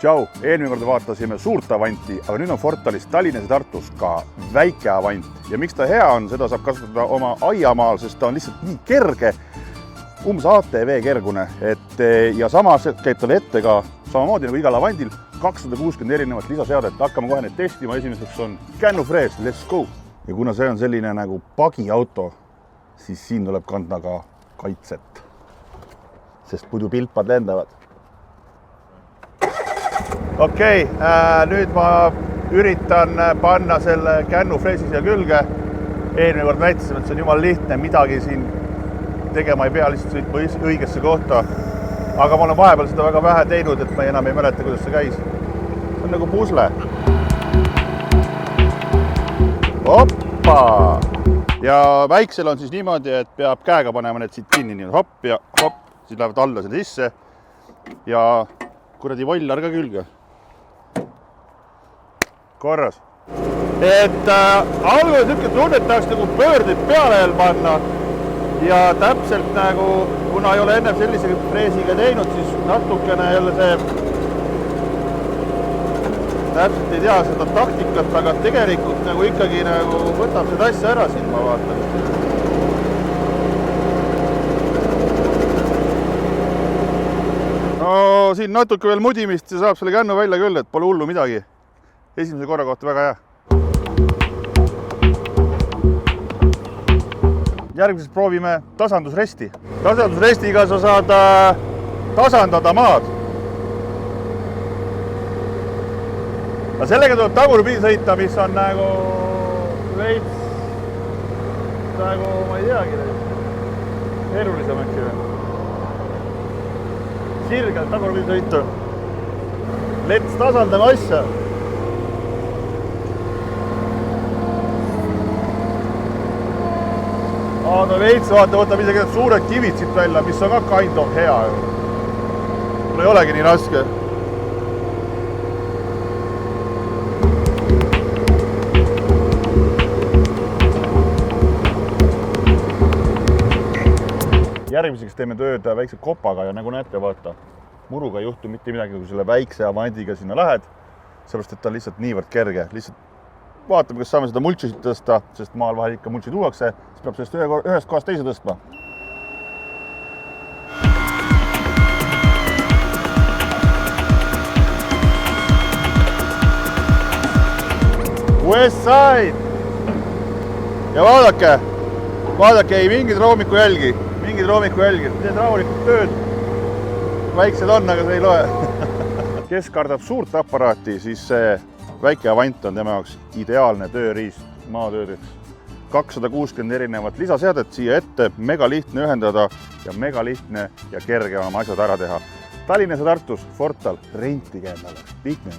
Tšau, eelmine kord vaatasime suurt Avanti, aga nüüd on Fortalis Tallinnas ja Tartus ka väike Avant. Ja miks ta hea on, seda saab kasutada oma aiamaal, sest ta on lihtsalt nii kerge, umbes ATV kergune. Ja samas käib talle ette ka samamoodi nagu igal Avantil 260 erinevat lisaseadet. Hakkame kohe need testima. Esimeseks on kännufrees, let's go! Ja kuna see on selline nagu pagiauto, siis siin tuleb kanda ka kaitset, sest muidu pilpad lendavad. Okei, nüüd ma üritan panna selle kännufreesi siia külge. Eelmine kord näitasime, et see on jumala lihtne, midagi siin tegema ei pea, lihtsalt sõitma õigesse kohta. Aga ma olen vahepeal seda väga vähe teinud, et ma enam ei mäleta, kuidas see käis. See on nagu pusle. Hoppa! Ja väiksel on siis niimoodi, et peab käega panema need siit kinni, nii hopp ja hopp, siis lähevad alla selle sisse ja kuradi vollar ka külge. Korras. Alguses niisugune tunne, et tahaks nagu pöördid peale veel panna ja täpselt nagu, kuna ei ole enne sellise freesiga teinud, siis natukene jälle see täpselt ei tea seda taktikat, aga tegelikult nagu ikkagi nagu võtab seda asja ära siin, ma vaatan. No siin natuke veel mudimist ja saab selle kännu välja küll, et pole hullu midagi. Esimese korra kohta väga hea. Järgmises proovime tasandusresti. Tasandusrestiga sa saad tasandada maad. Ja sellega tuleb tagurpidi sõita, mis on nagu veits nagu, ma ei teagi, keerulisem äkki. Sirgelt tagurpidi sõita. Let's tasandame asja. No veits vaata, võtab isegi need suured kivid siit välja, mis on ka kind of hea. Mul ei olegi nii raske. Järgmiseks teeme tööd väikse kopaga ja nagu näete, vaata, muruga ei juhtu mitte midagi, kui selle väikse Avantiga sinna lähed, sellepärast, et ta on lihtsalt niivõrd kerge. Lihtsalt vaatame, kas saame seda multsi tõsta, sest maal vahel ikka multsi tuuakse, siis peab sellest ühest kohast teise tõstma. West Side! Ja vaadake, ei mingid roomiku jälgi. Need rahulikud tööd. Väiksed on, aga see ei loe. Kes kardab suurt aparaati, siis see väike Avant on tema jaoks ideaalne tööriist maatöödeks. 260 erinevat lisaseadet siia ette, mega lihtne ühendada ja mega lihtne ja kerge oma asjad ära teha. Tallinnas ja Tartus, Fortal, rentige endale. Lihtne.